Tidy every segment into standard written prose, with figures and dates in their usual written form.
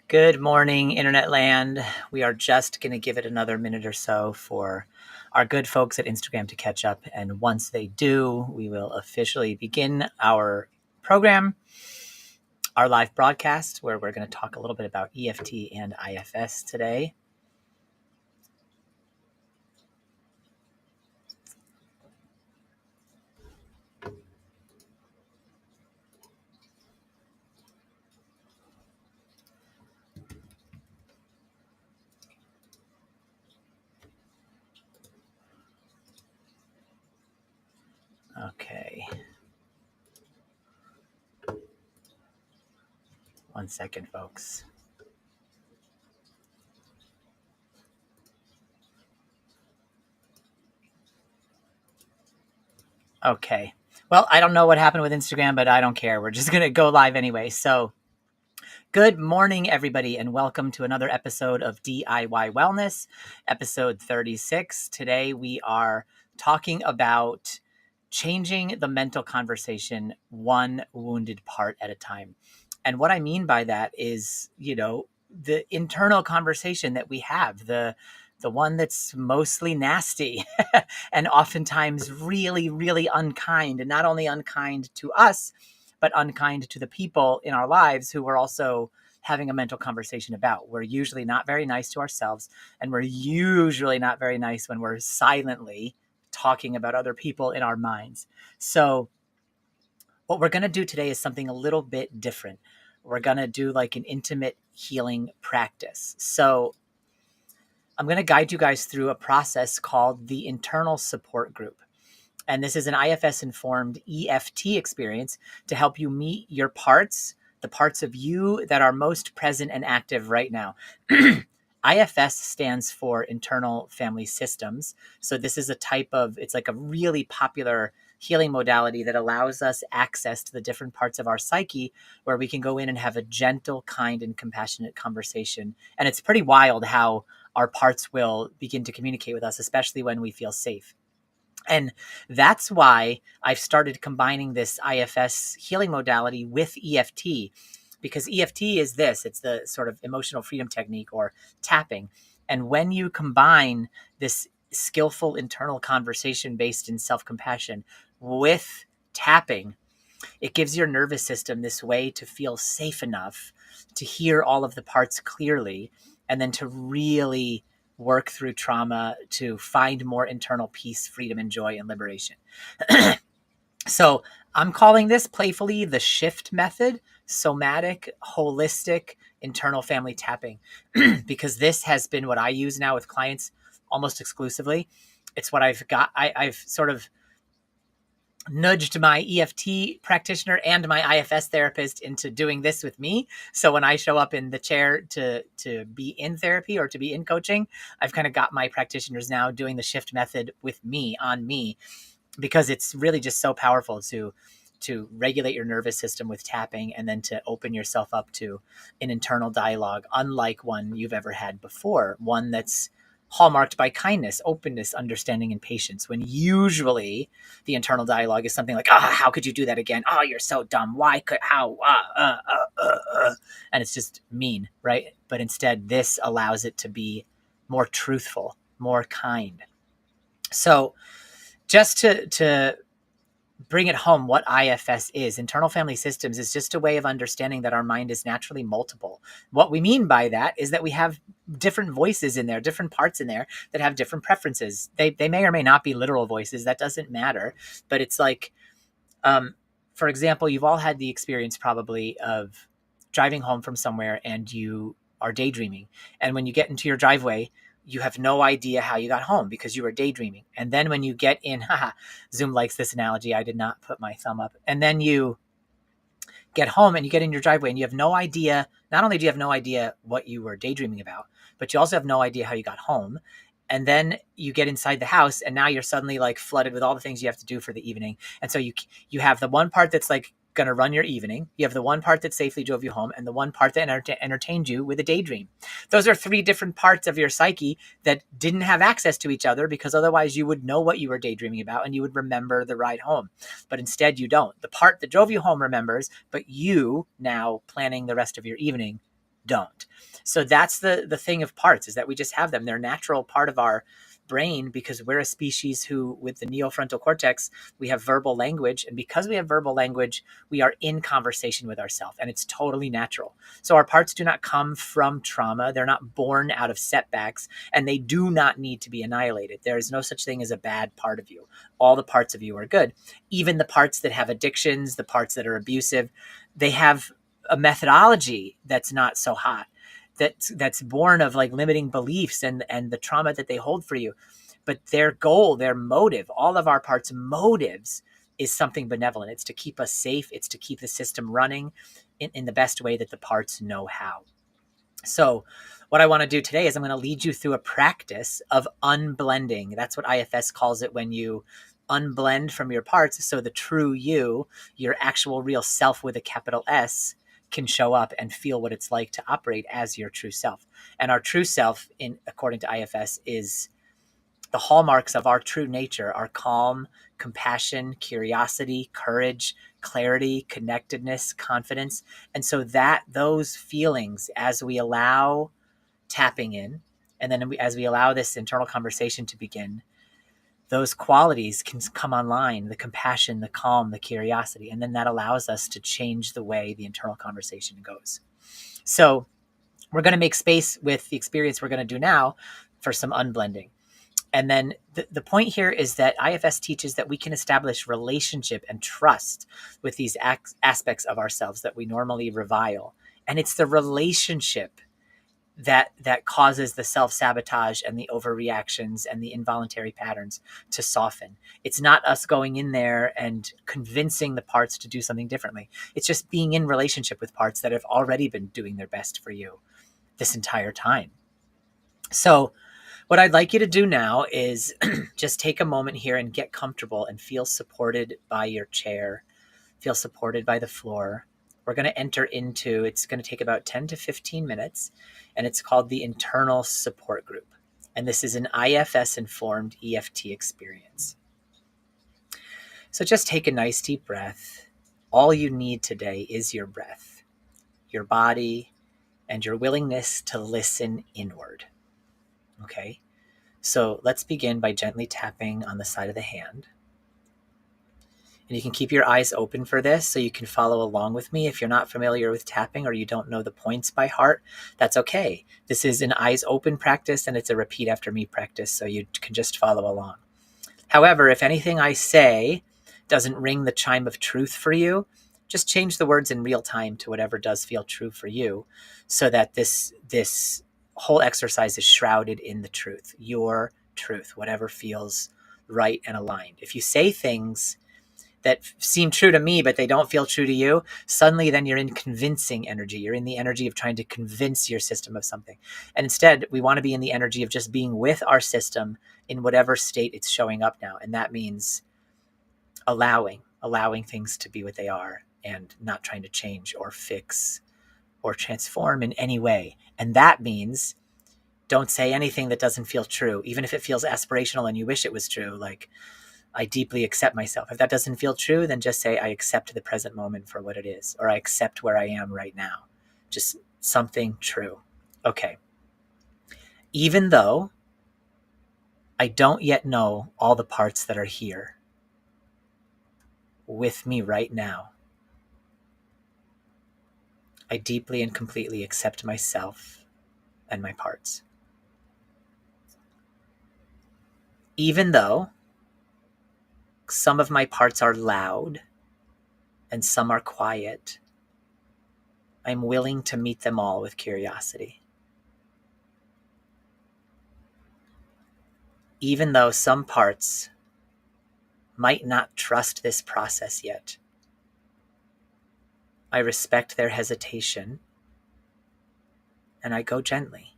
Good morning, Internet land. We are just going to give it another minute or so for our good folks at Instagram to catch up. And once they do, we will officially begin our program, our live broadcast, where we're going to talk a little bit about EFT and IFS today. Okay. 1 second, folks. Okay. Well, I don't know what happened with Instagram, but I don't care. We're just going to go live anyway. So, good morning, everybody, and welcome to another episode of DIY Wellness, episode 36. Today, we are talking about changing the mental conversation one wounded part at a time. And what I mean by that is, the internal conversation that we have, the one that's mostly nasty and oftentimes really, really unkind, and not only unkind to us, but unkind to the people in our lives who we're also having a mental conversation about. We're usually not very nice to ourselves, and we're usually not very nice when we're silently talking about other people in our minds. So what we're going to do today is something a little bit different. We're going to do like an intimate healing practice. So I'm going to guide you guys through a process called the internal support group. And this is an IFS-informed EFT experience to help you meet your parts, the parts of you that are most present and active right now. IFS stands for Internal Family Systems. So this is it's like a really popular healing modality that allows us access to the different parts of our psyche where we can go in and have a gentle, kind, and compassionate conversation. And it's pretty wild how our parts will begin to communicate with us, especially when we feel safe. And that's why I've started combining this IFS healing modality with EFT, because EFT is it's the sort of emotional freedom technique, or tapping. And when you combine this skillful internal conversation based in self-compassion with tapping, it gives your nervous system this way to feel safe enough to hear all of the parts clearly, and then to really work through trauma to find more internal peace, freedom, and joy, and liberation. So I'm calling this playfully the shift method, somatic, holistic, internal family tapping, because this has been what I use now with clients almost exclusively. It's what I've got. I've sort of nudged my EFT practitioner and my IFS therapist into doing this with me. So when I show up in the chair to be in therapy or to be in coaching, I've kind of got my practitioners now doing the shift method with me, on me, because it's really just so powerful to regulate your nervous system with tapping, and then to open yourself up to an internal dialogue unlike one you've ever had before, one that's hallmarked by kindness, openness, understanding, and patience, when usually the internal dialogue is something like, how could you do that again? Oh, you're so dumb. Why could, how, and it's just mean, right? But instead, this allows it to be more truthful, more kind. So just to bring it home, what IFS is, internal family systems, is just a way of understanding that our mind is naturally multiple. What we mean by that is that we have different voices in there, different parts in there that have different preferences. They may or may not be literal voices. That doesn't matter. But it's like, for example, you've all had the experience probably of driving home from somewhere and you are daydreaming. And when you get into your driveway, you have no idea how you got home because you were daydreaming. And then when you get in, Zoom likes this analogy. I did not put my thumb up. And then you get home and you get in your driveway and you have no idea. Not only do you have no idea what you were daydreaming about, but you also have no idea how you got home. And then you get inside the house and now you're suddenly like flooded with all the things you have to do for the evening. And so you have the one part that's like going to run your evening. You have the one part that safely drove you home, and the one part that entertained you with a daydream. Those are three different parts of your psyche that didn't have access to each other, because otherwise you would know what you were daydreaming about and you would remember the ride home. But instead you don't. The part that drove you home remembers, but you, now planning the rest of your evening, don't. So that's the thing of parts, is that we just have them. They're a natural part of our brain because we're a species who, with the neofrontal cortex, we have verbal language. And because we have verbal language, we are in conversation with ourselves, and it's totally natural. So our parts do not come from trauma. They're not born out of setbacks, and they do not need to be annihilated. There is no such thing as a bad part of you. All the parts of you are good. Even the parts that have addictions, the parts that are abusive, they have a methodology that's not so hot, that's born of like limiting beliefs and the trauma that they hold for you. But their goal, their motive, all of our parts' motives is something benevolent. It's to keep us safe. It's to keep the system running in the best way that the parts know how. So what I want to do today is I'm going to lead you through a practice of unblending. That's what IFS calls it, when you unblend from your parts, so the true you, your actual real self with a capital S, can show up and feel what it's like to operate as your true self. And our true self, according to IFS, is the hallmarks of our true nature are calm, compassion, curiosity, courage, clarity, connectedness, confidence. And so that those feelings, as we allow tapping in, and then as we allow this internal conversation to begin, those qualities can come online: the compassion, the calm, the curiosity. And then that allows us to change the way the internal conversation goes. So we're going to make space with the experience we're going to do now for some unblending. And then the point here is that IFS teaches that we can establish relationship and trust with these aspects of ourselves that we normally revile. And it's the relationship that causes the self-sabotage and the overreactions and the involuntary patterns to soften. It's not us going in there and convincing the parts to do something differently. It's just being in relationship with parts that have already been doing their best for you this entire time. So what I'd like you to do now is just take a moment here and get comfortable and feel supported by your chair, feel supported by the floor. We're going to enter into, it's going to take about 10 to 15 minutes, and it's called the internal support group. And this is an IFS informed EFT experience. So just take a nice deep breath. All you need today is your breath, your body, and your willingness to listen inward. Okay? So let's begin by gently tapping on the side of the hand. And you can keep your eyes open for this so you can follow along with me. If you're not familiar with tapping or you don't know the points by heart, that's okay. This is an eyes open practice, and it's a repeat after me practice, so you can just follow along. However, if anything I say doesn't ring the chime of truth for you, just change the words in real time to whatever does feel true for you, so that this whole exercise is shrouded in the truth, your truth, whatever feels right and aligned. If you say things that seem true to me, but they don't feel true to you, suddenly then you're in convincing energy. You're in the energy of trying to convince your system of something. And instead, we want to be in the energy of just being with our system in whatever state it's showing up now. And that means allowing things to be what they are and not trying to change or fix or transform in any way. And that means don't say anything that doesn't feel true, even if it feels aspirational and you wish it was true. Like, I deeply accept myself. If that doesn't feel true, then just say, I accept the present moment for what it is, or I accept where I am right now. Just something true. Okay. Even though I don't yet know all the parts that are here with me right now, I deeply and completely accept myself and my parts. Even though some of my parts are loud and some are quiet, I'm willing to meet them all with curiosity. Even though some parts might not trust this process yet, I respect their hesitation and I go gently.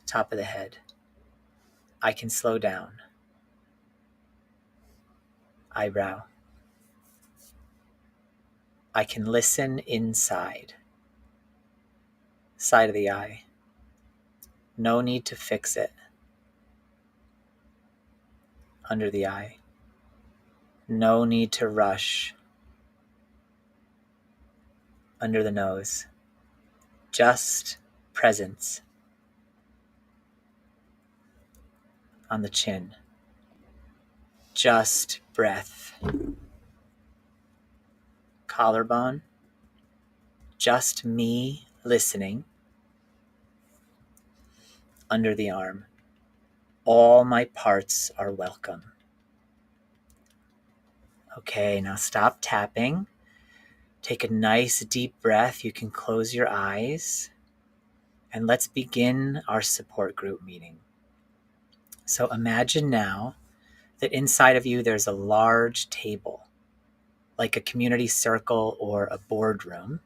Top of the head. I can slow down. Eyebrow. I can listen inside. Side of the eye. No need to fix it. Under the eye. No need to rush. under the nose. Just presence on the chin. Just breath. Collarbone. Just me listening. Under the arm. All my parts are welcome. Okay, now stop tapping. Take a nice deep breath. You can close your eyes. And let's begin our support group meeting. So imagine now that inside of you there's a large table, like a community circle or a boardroom.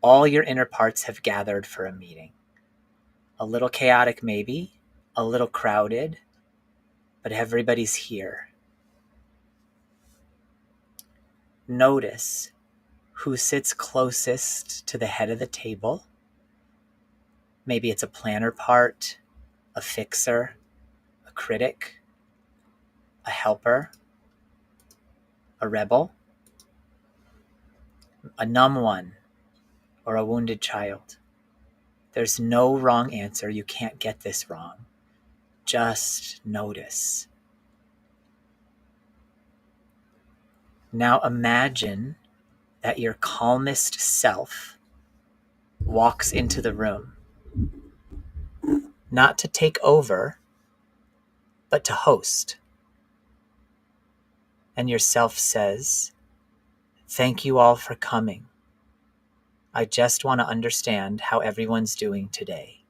All your inner parts have gathered for a meeting. A little chaotic maybe, a little crowded, but everybody's here. Notice who sits closest to the head of the table. Maybe it's a planner part, a fixer, a critic, a helper, a rebel, a numb one, or a wounded child. There's no wrong answer. You can't get this wrong. Just notice. Now imagine that your calmest self walks into the room, not to take over, but to host. And yourself says, "Thank you all for coming. I just want to understand how everyone's doing today."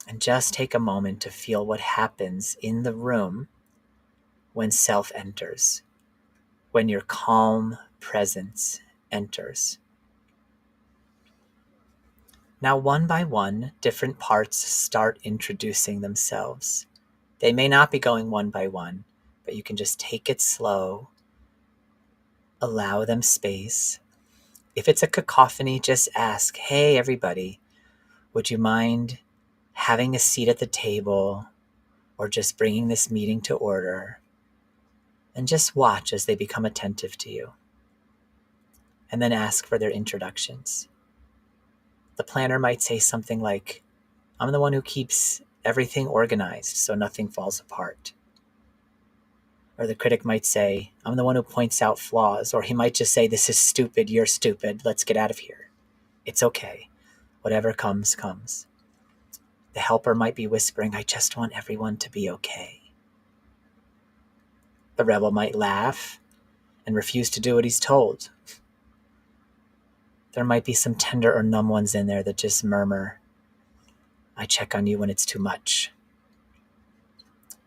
And just take a moment to feel what happens in the room when self enters, when your calm presence enters. Now, one by one, different parts start introducing themselves. They may not be going one by one, but you can just take it slow, allow them space. If it's a cacophony, just ask, "Hey, everybody, would you mind having a seat at the table or just bringing this meeting to order?" And just watch as they become attentive to you. And then ask for their introductions. The planner might say something like, "I'm the one who keeps everything organized so nothing falls apart." Or the critic might say, "I'm the one who points out flaws." Or he might just say, "This is stupid, you're stupid, let's get out of here." It's okay. Whatever comes, comes. The helper might be whispering, "I just want everyone to be okay." The rebel might laugh and refuse to do what he's told. There might be some tender or numb ones in there that just murmur, "I check on you when it's too much."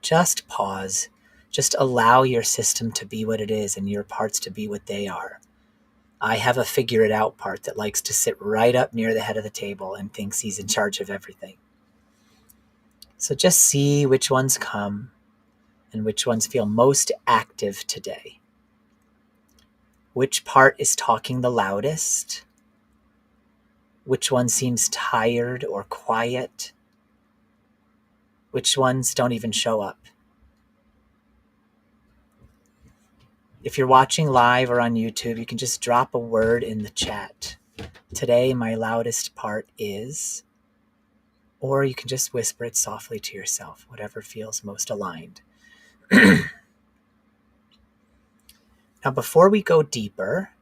Just pause. Just allow your system to be what it is and your parts to be what they are. I have a figure it out part that likes to sit right up near the head of the table and thinks he's in charge of everything. So just see which ones come and which ones feel most active today. Which part is talking the loudest? Which one seems tired or quiet? Which ones don't even show up? If you're watching live or on YouTube, you can just drop a word in the chat. Today, my loudest part is, or you can just whisper it softly to yourself, whatever feels most aligned. Now, before we go deeper,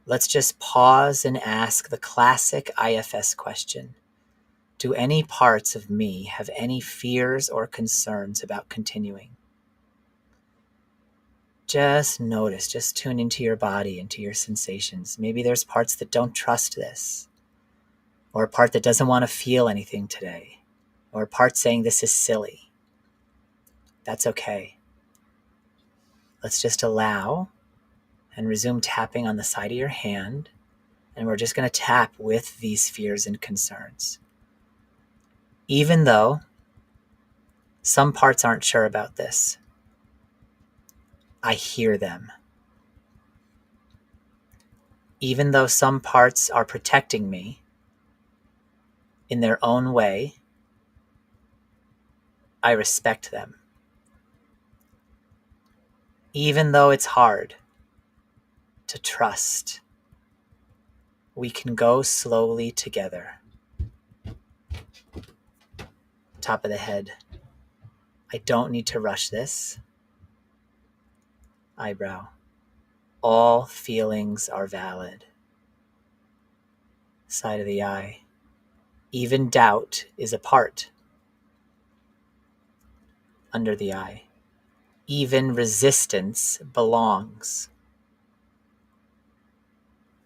let's just pause and ask the classic IFS question. Do any parts of me have any fears or concerns about continuing? Just notice, just tune into your body, into your sensations. Maybe there's parts that don't trust this, or a part that doesn't want to feel anything today, or a part saying this is silly. That's okay. Let's just allow and resume tapping on the side of your hand, and we're just going to tap with these fears and concerns. Even though some parts aren't sure about this, I hear them. Even though some parts are protecting me in their own way, I respect them. Even though it's hard to trust. We can go slowly together. Top of the head. I don't need to rush this. Eyebrow. All feelings are valid. Side of the eye. Even doubt is a part. Under the eye. Even resistance belongs.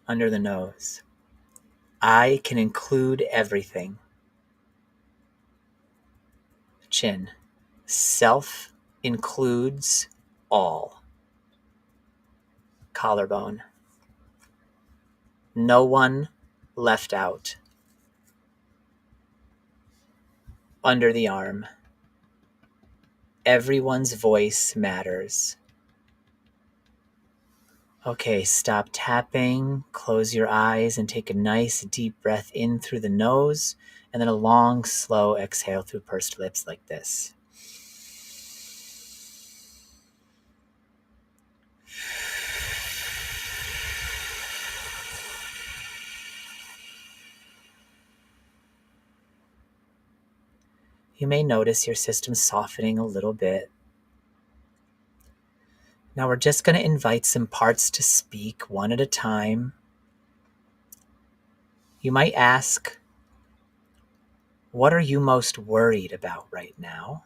Under the nose. I can include everything. Chin. Self includes all. Collarbone. No one left out. Under the arm. Everyone's voice matters. Okay, stop tapping, close your eyes, and take a nice deep breath in through the nose, and then a long, slow exhale through pursed lips like this. You may notice your system softening a little bit. Now we're just going to invite some parts to speak one at a time. You might ask, what are you most worried about right now?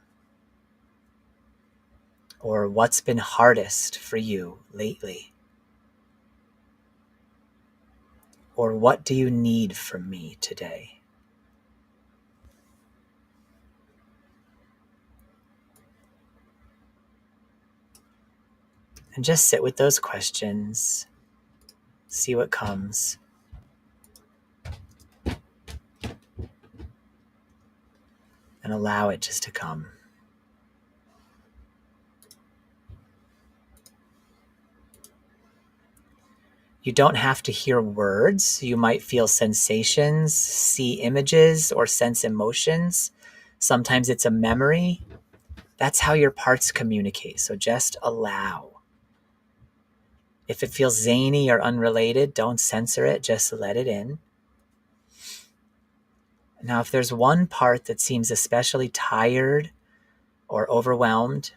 Or what's been hardest for you lately? Or what do you need from me today? And just sit with those questions, see what comes. And allow it just to come. You don't have to hear words. You might feel sensations, see images, or sense emotions. Sometimes it's a memory. That's how your parts communicate. So just allow. If it feels zany or unrelated, don't censor it. Just let it in. Now, if there's one part that seems especially tired or overwhelmed,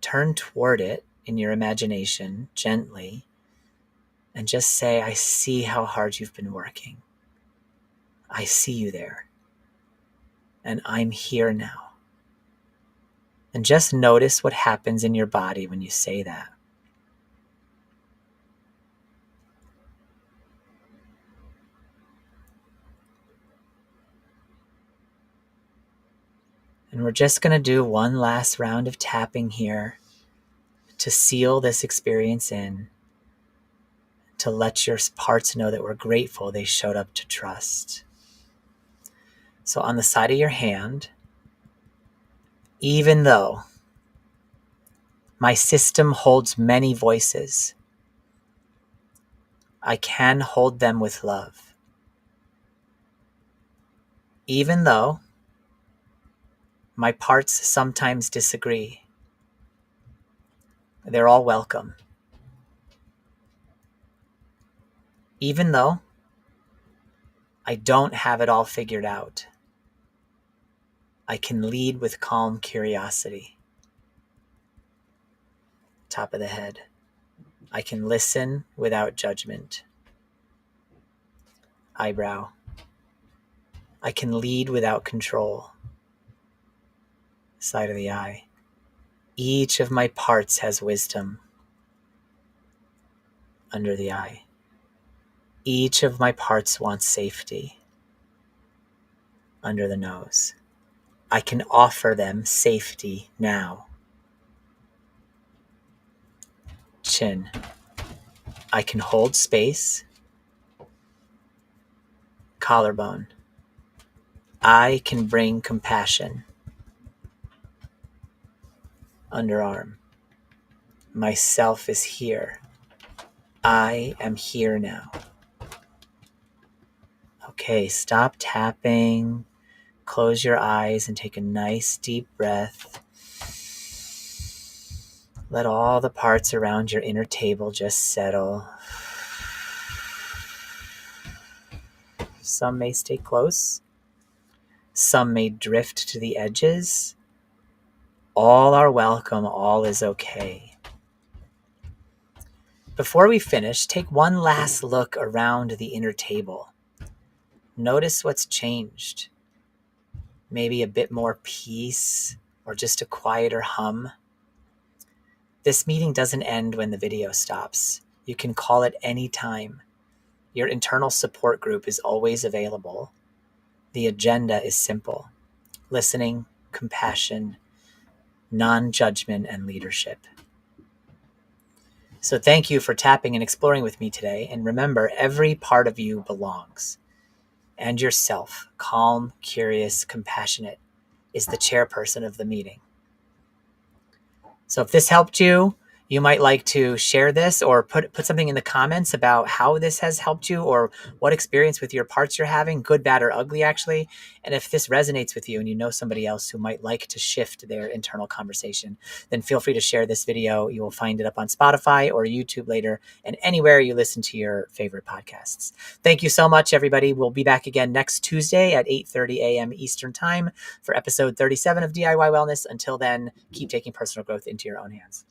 turn toward it in your imagination gently and just say, I see how hard you've been working. I see you there. And I'm here now. And just notice what happens in your body when you say that. And we're just going to do one last round of tapping here to seal this experience in, to let your parts know that we're grateful they showed up to trust. So on the side of your hand, even though my system holds many voices, I can hold them with love. Even though my parts sometimes disagree, they're all welcome. Even though I don't have it all figured out, I can lead with calm curiosity. Top of the head. I can listen without judgment. Eyebrow. I can lead without control. Side of the eye. Each of my parts has wisdom. Under the eye. Each of my parts wants safety. Under the nose. I can offer them safety now. Chin. I can hold space. Collarbone. I can bring compassion. Underarm. Myself is here. I am here now. Okay, stop tapping. Close your eyes and take a nice deep breath. Let all the parts around your inner table just settle. Some may stay close. Some may drift to the edges. All are welcome. All is okay. Before we finish, take one last look around the inner table. Notice what's changed. Maybe a bit more peace or just a quieter hum. This meeting doesn't end when the video stops. You can call it any time. Your internal support group is always available. The agenda is simple: listening, compassion, non-judgment, and leadership. So thank you for tapping and exploring with me today. And remember, every part of you belongs. And yourself, calm, curious, compassionate, is the chairperson of the meeting. So if this helped you, you might like to share this or put something in the comments about how this has helped you or what experience with your parts you're having, good, bad, or ugly, actually. And if this resonates with you and you know somebody else who might like to shift their internal conversation, then feel free to share this video. You will find it up on Spotify or YouTube later and anywhere you listen to your favorite podcasts. Thank you so much, everybody. We'll be back again next Tuesday at 8:30 a.m. Eastern Time for episode 37 of DIY Wellness. Until then, keep taking personal growth into your own hands.